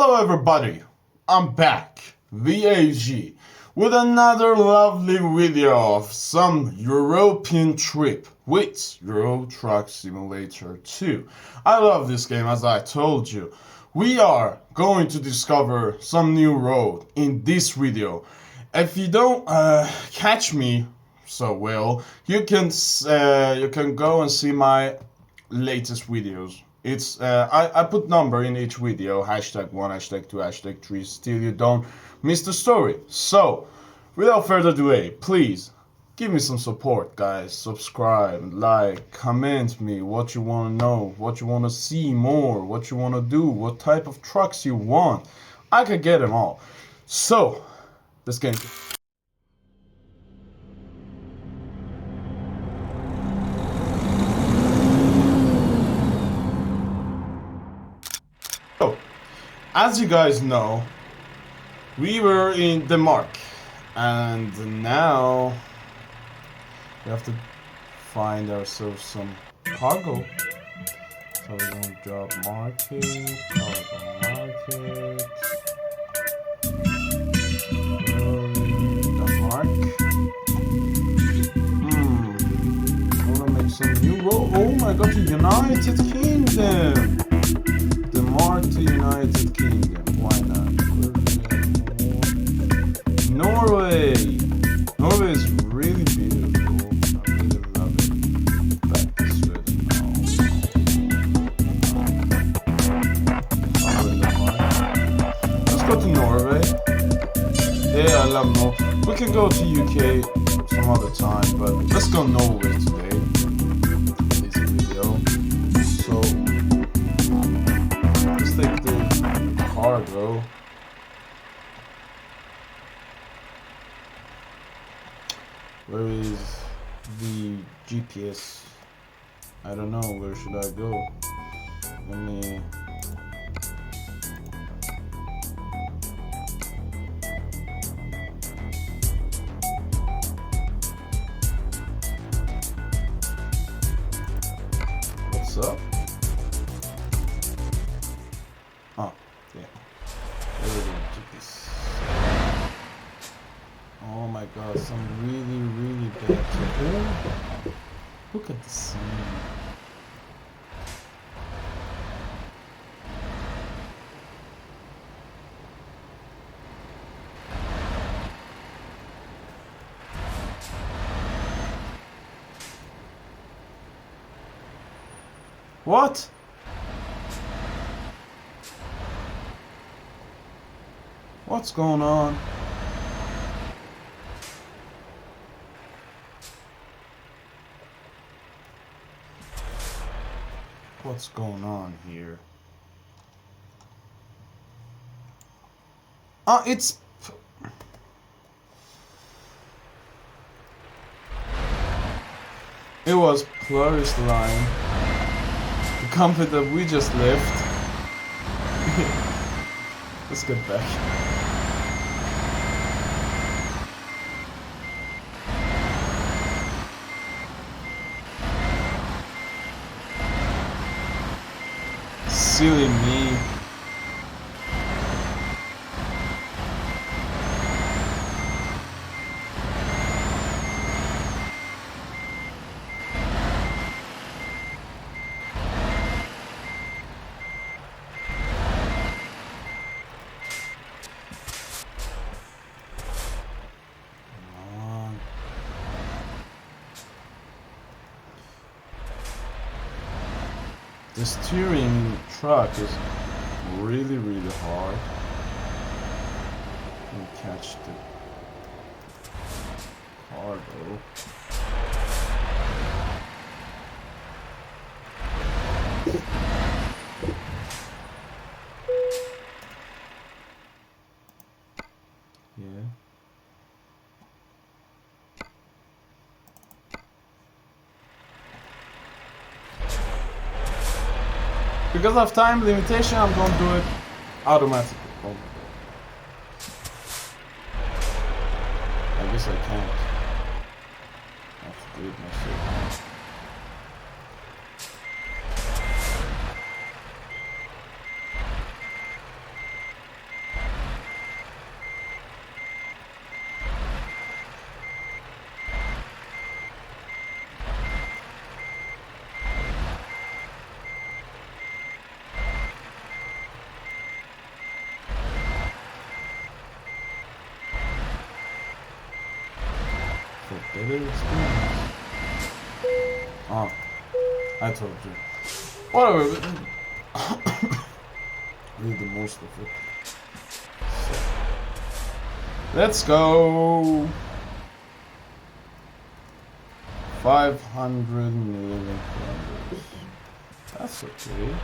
Hello everybody, I'm back, the AG, with another lovely video of some European trip with Euro Truck Simulator 2. I love this game, as I told you. We are going to discover some new road in this video. If you don't catch me so well, you can go and see my latest videos. It's I put number in each video, hashtag 1, hashtag 2, hashtag 3, still you don't miss the story. So, without further delay, please give me some support, guys. Subscribe, like, comment me what you want to know, what you want to see more, what you want to do, what type of trucks you want. I could get them all. So, let's get into it. As you guys know, we were in Denmark, and now we have to find ourselves some cargo. So we're going to drop market, cargo market, Denmark. I want to make some new road. Oh my god, the United Kingdom! Denmark to United Kingdom, why not? Norway! Norway is really beautiful. I really love it. Back to Sweden. Let's go to Norway. Yeah, I love Norway. We can go to UK some other time, but let's go Norway today. This video. So take the cargo. Where is the GPS? I don't know. Where should I go? Let me. What's up? Oh, yeah. Oh my god, some really bad people. Look at the scene. What? What's going on? What's going on here? It's... It was Plurist Line, the company that we just left. Let's get back. Silly me. The steering truck is really hard. You catch the cargo. Yeah. Because of time limitation, I'm gonna do it automatically. Oh. I guess I can't. I have to do it myself. better experience. Oh, I told you. Whatever. Read the most of it. So, let's go. 500 million kilometers. That's okay.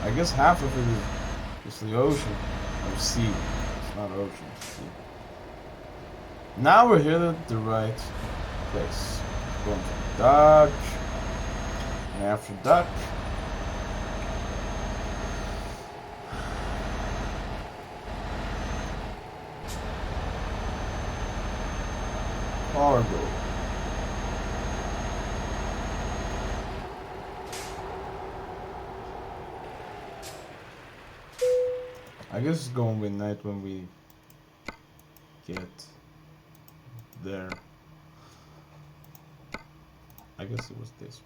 I guess half of it is the ocean or sea. It's not ocean, it's sea. Now we're here at the right place. Going to dock. And after dock, cargo. I guess it's going to be night when we get there. I guess it was this.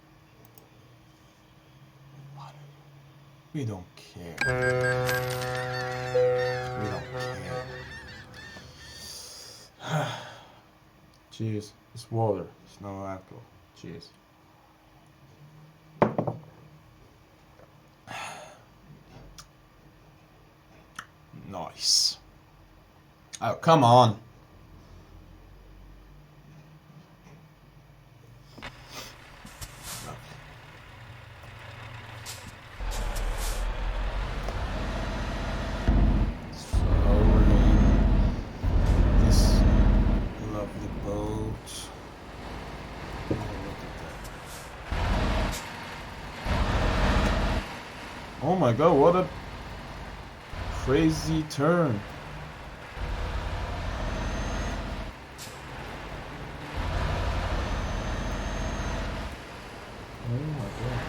What? We don't care. We don't care. Cheers. It's water. It's no alcohol. Cheers. Nice. Oh, come on. Oh my god, what a crazy turn. Oh my god.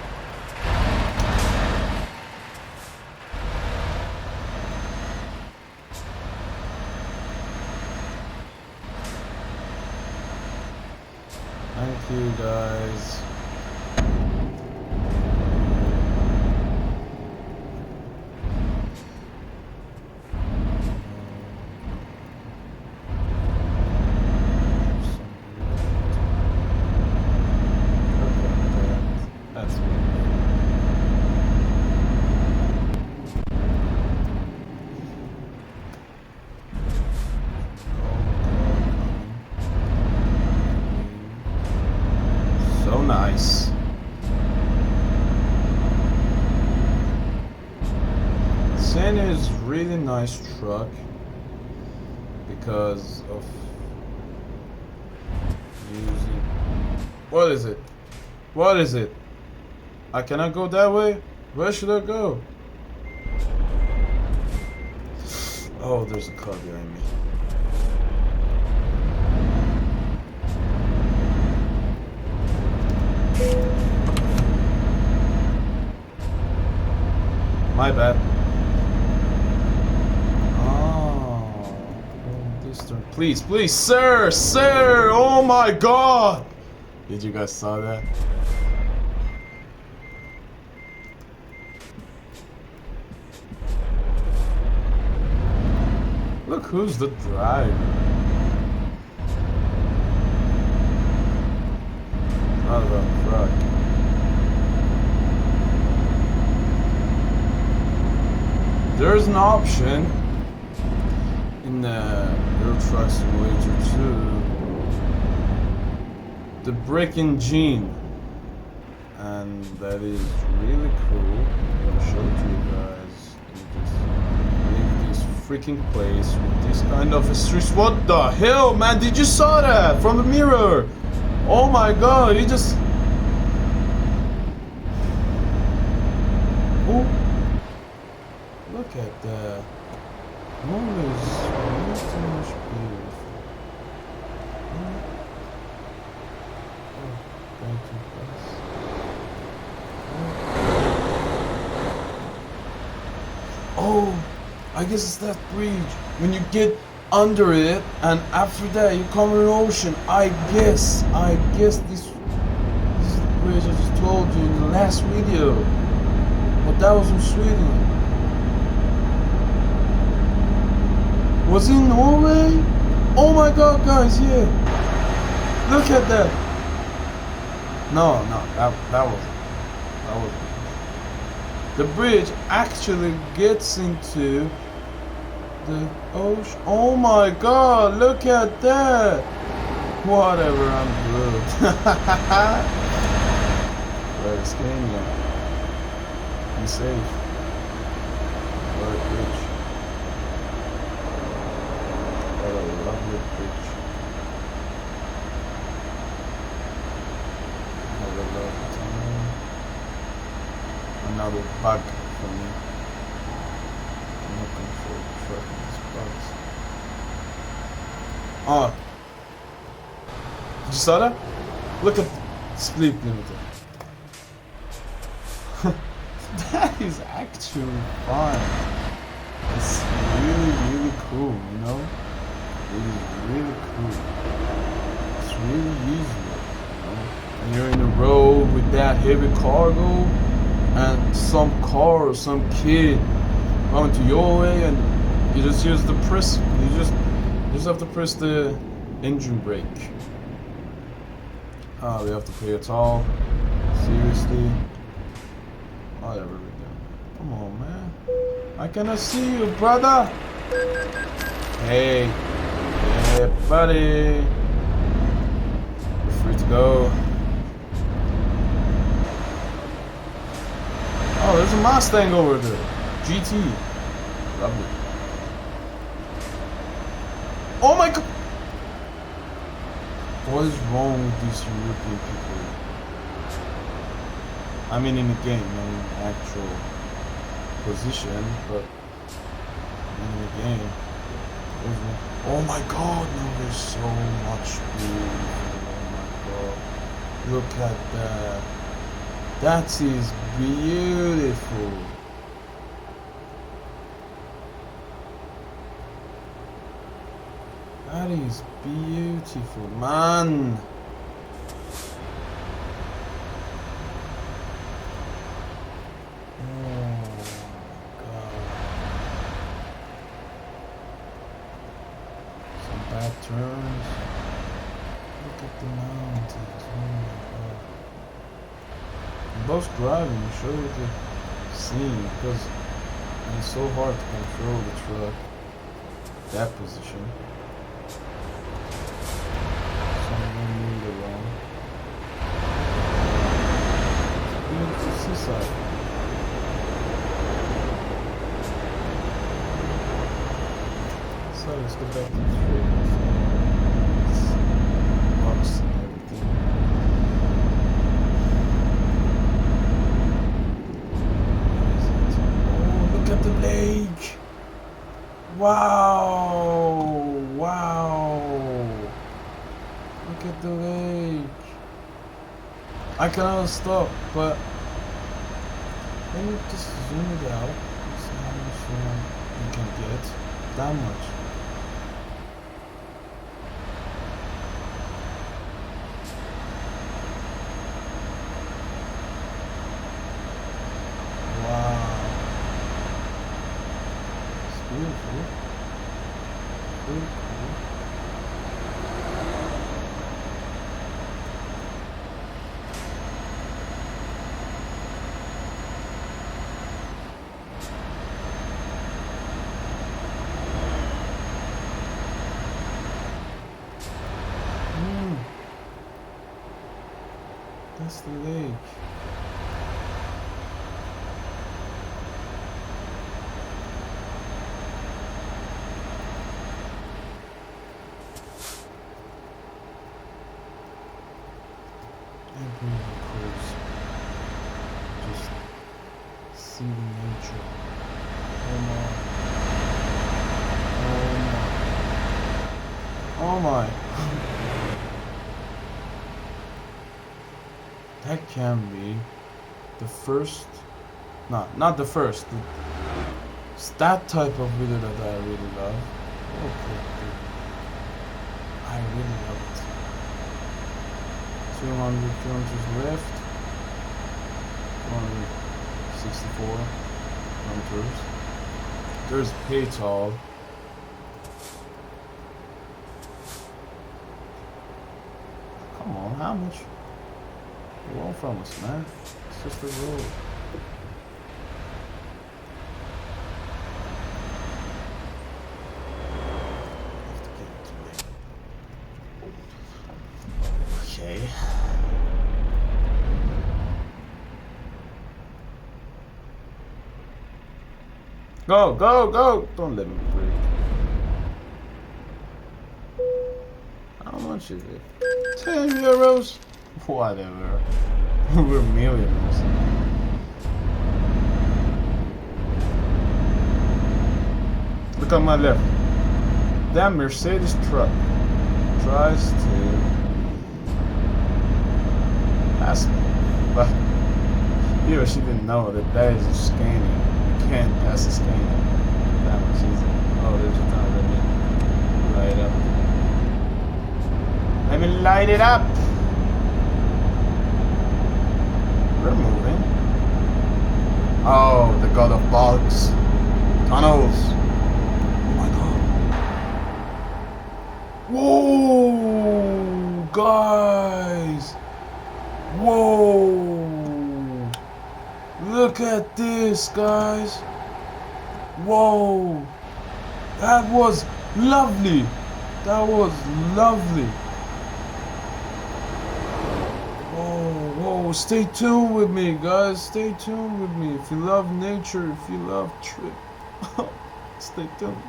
Thank you guys. So nice. Senna is really nice truck because of using. What is it? What is it? I cannot go that way? Where should I go? Oh, there's a car behind me. My bad. Oh, this turn. Please, please, sir, sir! Oh my god! Did you guys saw that? Look who's the driver. Not a truck. There's an option in the Euro Truck Simulator 2, the brake engine, and that is really cool. I'm gonna show it to you guys. Leave this freaking place with this kind of a street. What the hell, man? Did you saw that from the mirror? Oh my god! He just. Oh. Look at that. Moon is way too much beautiful. Oh, going too fast. Oh, I guess it's that bridge. When you get under it, and after that you come in an ocean. I guess this is the bridge I just told you in the last video. But that was in Sweden. Was it Norway? Oh my god, guys, yeah. Look at that. No, that wasn't. The bridge actually gets into the ocean. Oh my god, look at that. Whatever, I'm good. Where's Kenya? Be safe. What a bridge. What a lovely bridge. Have a lovely time. Another bug for me. I'm looking for tracking these bugs. Oh. Did you saw that? Look at sleep limiter. That is actually fun. It's really cool, you know? It is really cool. It's really easy, you know? And you're in a road with that heavy cargo and some car or some kid coming to your way and you just use the press, you just have to press the engine brake. Oh, we have to pay a toll. Seriously? Whatever we do. Come on, man. I cannot see you, brother. Hey. Yeah, buddy. You're free to go. Oh, there's a Mustang over there. GT. Lovely. Oh my god. What is wrong with these European people? I mean in the game, not in actual position, but in the game. Oh my god, no, there's so much beautiful. Oh my god. Look at that. That is beautiful. That is beautiful, man. Bad turns. Look at the mountains. Oh my god. And both driving show the scene because it's so hard to control the truck. That position. Someone moved along. It's a seaside. So let's go back to the tree. Rocks and everything. Oh, look at the lake! Wow! Wow! Look at the lake! I cannot stop, but let me just zoom it out. See how much you can get. That much. Beautiful. Very cool. That's the lake. Cruise. Just see the nature. Oh my. Oh my. That can be the first. No, not the first. It's that type of video that I really love. Okay. I really love it. 200 kilometers left, 164 kilometers. There's Paytol. how much you want from us, man. It's just a rule. Okay. Go, go, go! Don't let me break. How much is it? 10 euros? Whatever. We're millionaires. Look on my left. That Mercedes truck tries to pass me. But he or she didn't know that that is a Scania. You can't pass a Scania. That much easy. Oh, there's a car. Let me light it up. Let me light it up! We're moving. Oh, the god of bugs. Tunnels. Oh my god. Whoa! Guys! Whoa! Look at this, guys! Whoa! That was lovely! That was lovely! Whoa, stay tuned with me, guys. Stay tuned with me. If you love nature, if you love trip, stay tuned.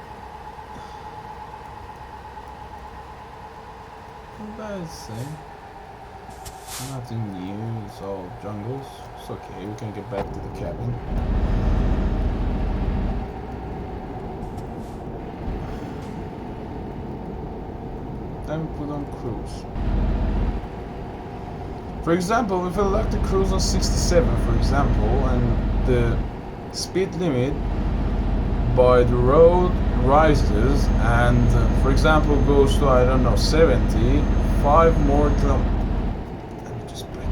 What did I say? Nothing new. It's all jungles. It's okay. We can get back to the cabin. Then we put on cruise. For example, if I like to cruise on 67, for example, and the speed limit by the road rises and, for example, goes to, I don't know, 70, 5 more let me just break.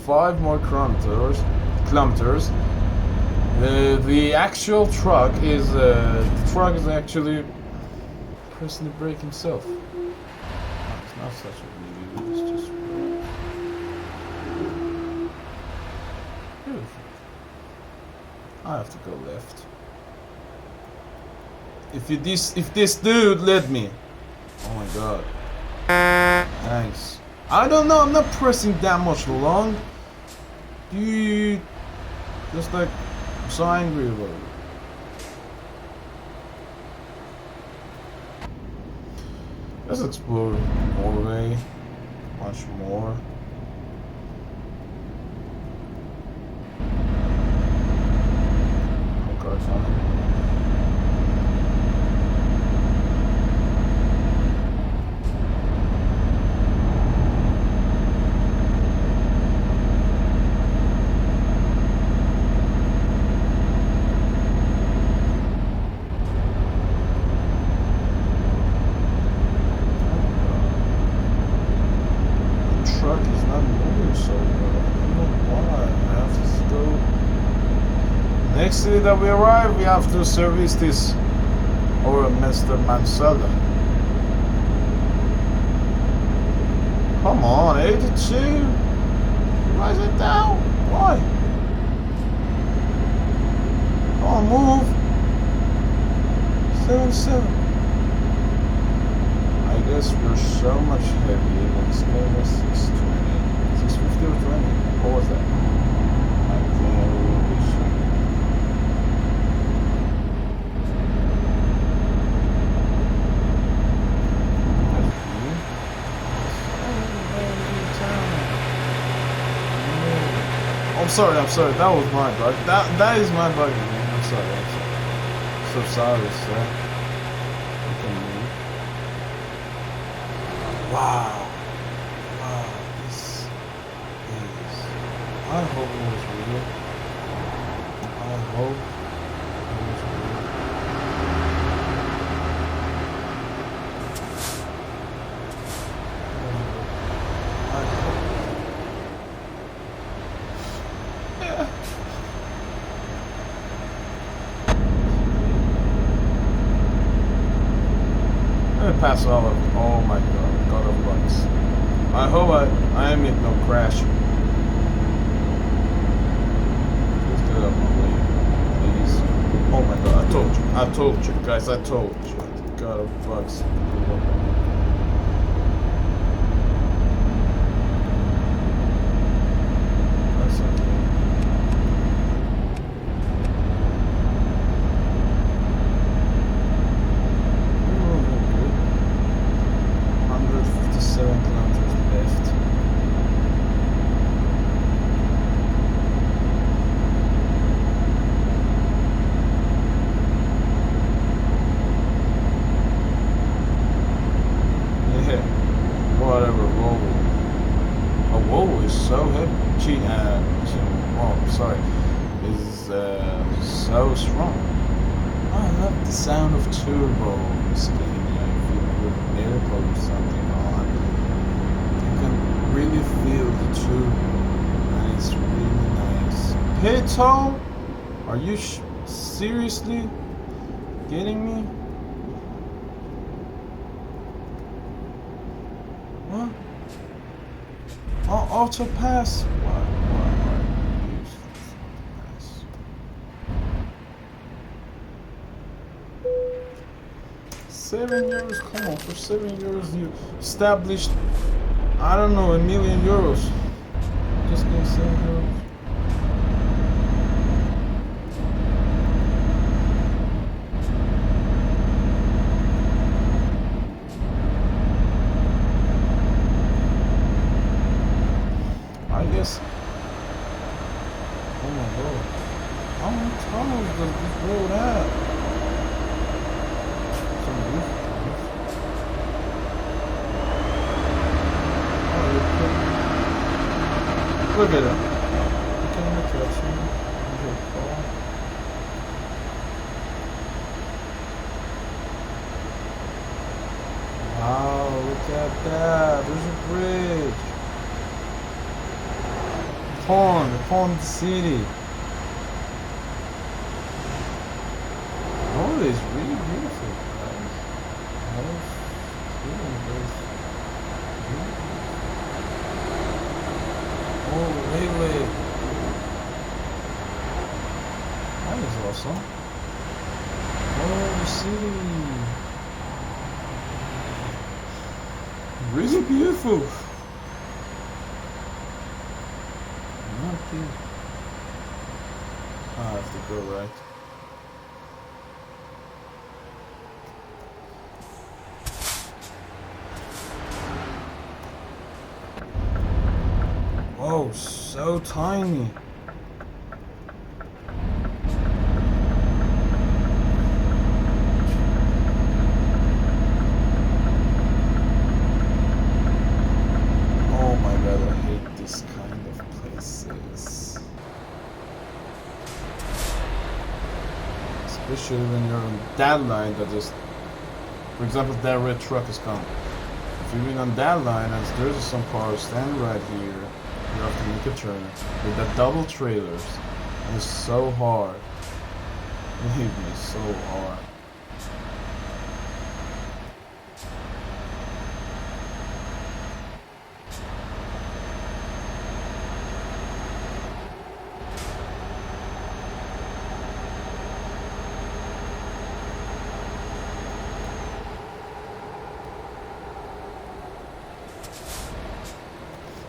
5 more kilometers, the actual truck is, actually pressing the brake himself. It's not such a review, it's just beautiful. I have to go left. If this dude let me. Oh my god. Thanks. I don't know, I'm not pressing that much long. Dude. Just like, I'm so angry about it. Let's explore Norway. Much more. Next city that we arrive, we have to service this or Mr. Mansella. Come on, 82. Rise it down. Why? Come on, move. 77. I guess we're so much heavier than this game was 620. 650 or 20? What was that? I think I will be sure. I'm sorry, that was my bug. That is my bug, man. I'm sorry. So sorry, sir. You can move. Wow, this is... I hope it was real. I hope it was real. Pass all of, oh my god of bugs. I hope I am it no crash. Please get up my way, please. Oh my god, I told you guys, I told you. God of bugs. That's okay. We're moving good. 157 kilometers left. Yeah, whatever, Volvo. A Volvo is so heavy. Oh, sorry. Is so strong. I love the sound of turbo in this game. You know, if you put airplay or something on, you can really feel the turbo, and it's really nice. Hey Tom, are you seriously getting me? What? Oh, auto pass. Why? Use auto pass. €7. Come on, for €7 you established, I don't know, €1,000,000. Just getting €7. I guess. Oh my god. How many tunnels does this road have? Some roof. Oh, look at it. You can't even touch me. Okay, fall. Wow, look at that. There's a bridge. Pond City. Oh, it's really beautiful, guys. Oh, railway. That is awesome. Oh, the city. Really beautiful. Okay. I have to go right. Oh, so tiny. Oh my god, I hate this kind of places. Especially when you're on that line that just, for example, that red truck is coming. If you've been on that line and there's some cars standing right here, you have to make a turn with the double trailers. And it's so hard. Believe me, so hard.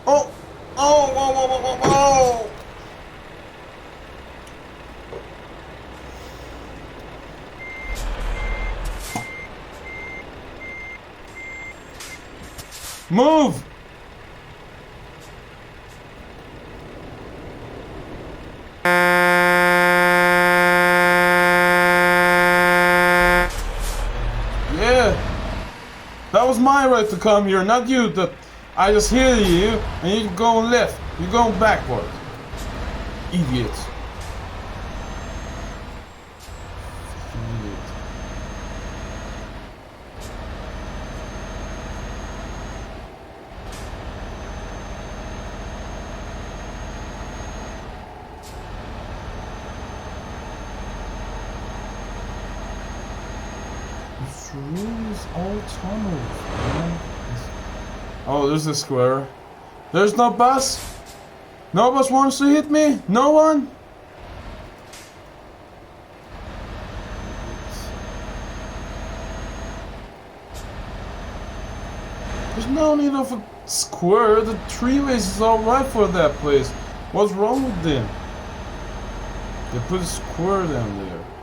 Oh! Oh! Whoa! Whoa! Whoa! Whoa! Whoa! Move! Yeah! That was my right to come here, not you. I just hear you, and you're going left. You're going backward. Idiot. Idiot. It's really all tunnels, man. Oh, there's a square. There's no bus? No bus wants to hit me? No one? There's no need of a square. The three-ways is alright for that place. What's wrong with them? They put a square down there.